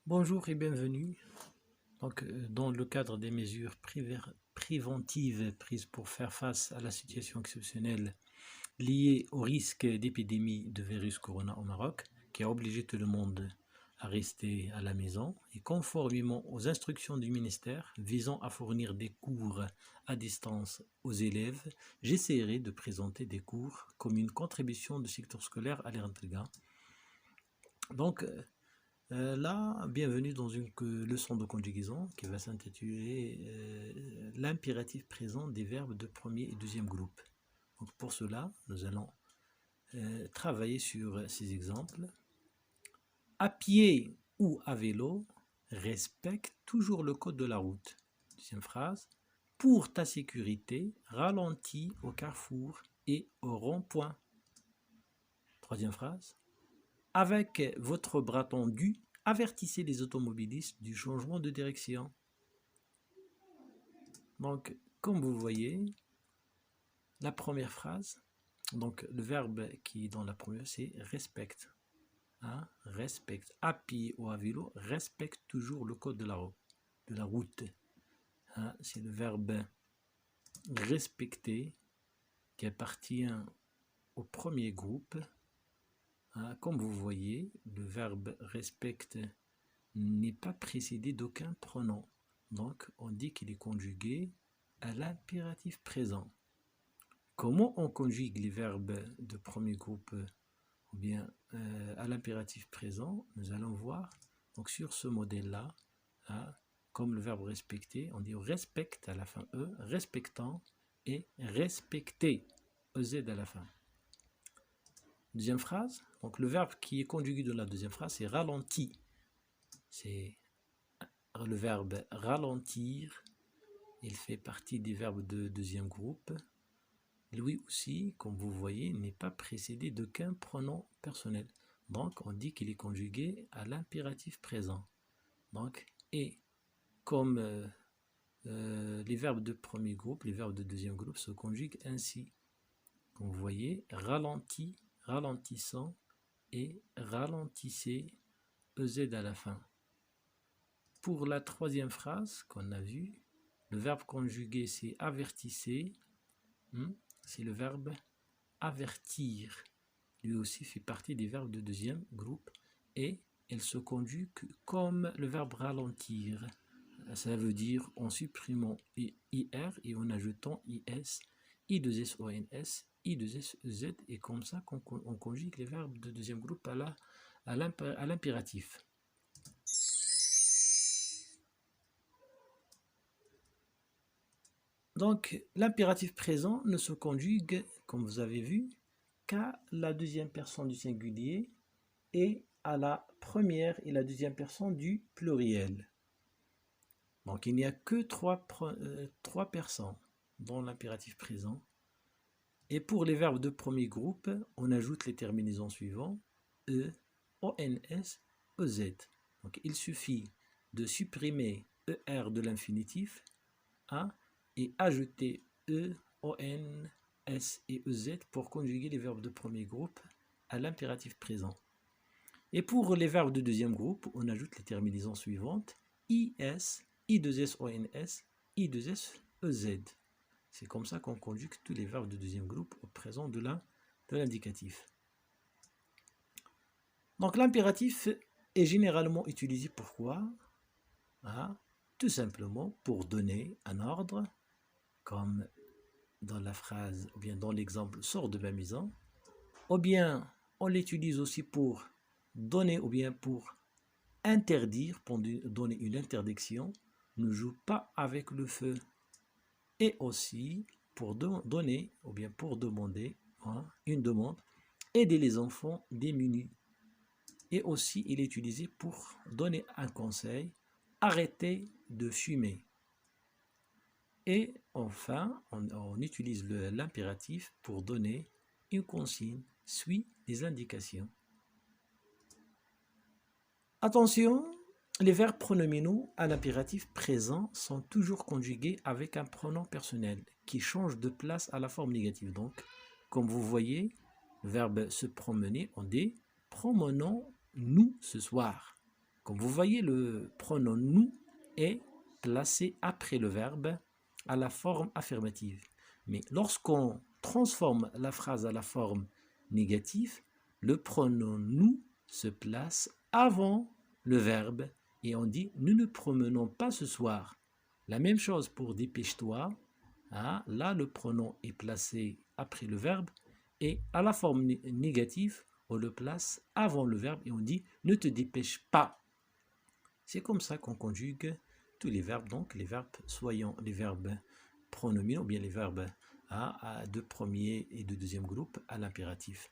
Bonjour et bienvenue. Dans le cadre des mesures préventives prises pour faire face à la situation exceptionnelle liée au risque d'épidémie de virus corona au Maroc, qui a obligé tout le monde à rester à la maison, et conformément aux instructions du ministère visant à fournir des cours à distance aux élèves, j'essaierai de présenter des cours comme une contribution du secteur scolaire à l'Erntega. Là, bienvenue dans une leçon de conjugaison qui va s'intituler l'impératif présent des verbes de premier et deuxième groupe. Donc pour cela, nous allons travailler sur ces exemples. À pied ou à vélo, respecte toujours le code de la route. Deuxième phrase. Pour ta sécurité, ralentis au carrefour et au rond-point. Troisième phrase. Avec votre bras tendu, avertissez les automobilistes du changement de direction. Donc, comme vous voyez, la première phrase, donc le verbe qui est dans la première, c'est respecte. Respecte. À pied ou à vélo, respecte toujours le code de la route. C'est le verbe respecter qui appartient au premier groupe. Comme vous voyez, le verbe respecte n'est pas précédé d'aucun pronom. Donc, on dit qu'il est conjugué à l'impératif présent. Comment on conjugue les verbes de premier groupe ou bien à l'impératif présent? Nous allons voir. Donc, sur ce modèle-là, comme le verbe respecter, on dit respecte à la fin E, respectant et respecter, EZ à la fin. Deuxième phrase, donc le verbe qui est conjugué dans la deuxième phrase, c'est ralenti. C'est le verbe ralentir. Il fait partie des verbes de deuxième groupe. Lui aussi, comme vous voyez, n'est pas précédé d'aucun pronom personnel. Donc, on dit qu'il est conjugué à l'impératif présent. Donc, et comme les verbes de premier groupe, les verbes de deuxième groupe se conjuguent ainsi. Comme vous voyez, ralenti, ralentissant et ralentissez, EZ à la fin. Pour la troisième phrase qu'on a vue, le verbe conjugué c'est avertissez, c'est le verbe avertir. Lui aussi fait partie des verbes de deuxième groupe et elle se conjugue comme le verbe ralentir. Ça veut dire en supprimant IR et en ajoutant IS, I2SONS, I2SEZ, et comme ça qu'on conjugue les verbes de deuxième groupe à l'impératif. Donc, l'impératif présent ne se conjugue, comme vous avez vu, qu'à la deuxième personne du singulier et à la première et la deuxième personne du pluriel. Donc, il n'y a que trois personnes dans l'impératif présent. Et pour les verbes de premier groupe, on ajoute les terminaisons suivantes, E, ONS, EZ. Donc, il suffit de supprimer ER de l'infinitif, et ajouter E, ON, S et EZ pour conjuguer les verbes de premier groupe à l'impératif présent. Et pour les verbes de deuxième groupe, on ajoute les terminaisons suivantes, IS, I2SONS, I2SEZ. C'est comme ça qu'on conjugue tous les verbes de deuxième groupe au présent de l'indicatif. Donc l'impératif est généralement utilisé pourquoi? Tout simplement pour donner un ordre, comme dans la phrase, ou bien dans l'exemple, sors de ma maison, ou bien on l'utilise aussi pour donner, ou bien pour interdire, pour donner une interdiction, ne joue pas avec le feu, et aussi pour donner, ou bien pour demander, une demande, aider les enfants démunis, et aussi il est utilisé pour donner un conseil, arrêter de fumer. Et enfin, on utilise l'impératif pour donner une consigne, suis les indications. Attention, les verbes pronominaux à l'impératif présent sont toujours conjugués avec un pronom personnel qui change de place à la forme négative. Donc, comme vous voyez, le verbe se promener, on dit promenons-nous ce soir. Comme vous voyez, le pronom nous est placé après le verbe à la forme affirmative. Mais lorsqu'on transforme la phrase à la forme négative, le pronom nous se place avant le verbe et on dit nous ne promenons pas ce soir. La même chose pour dépêche-toi. Hein, là, le pronom est placé après le verbe et à la forme négative, on le place avant le verbe et on dit ne te dépêche pas. C'est comme ça qu'on conjugue tous les verbes, donc les verbes soyant les verbes pronominaux ou bien les verbes de premier et de deuxième groupe à l'impératif.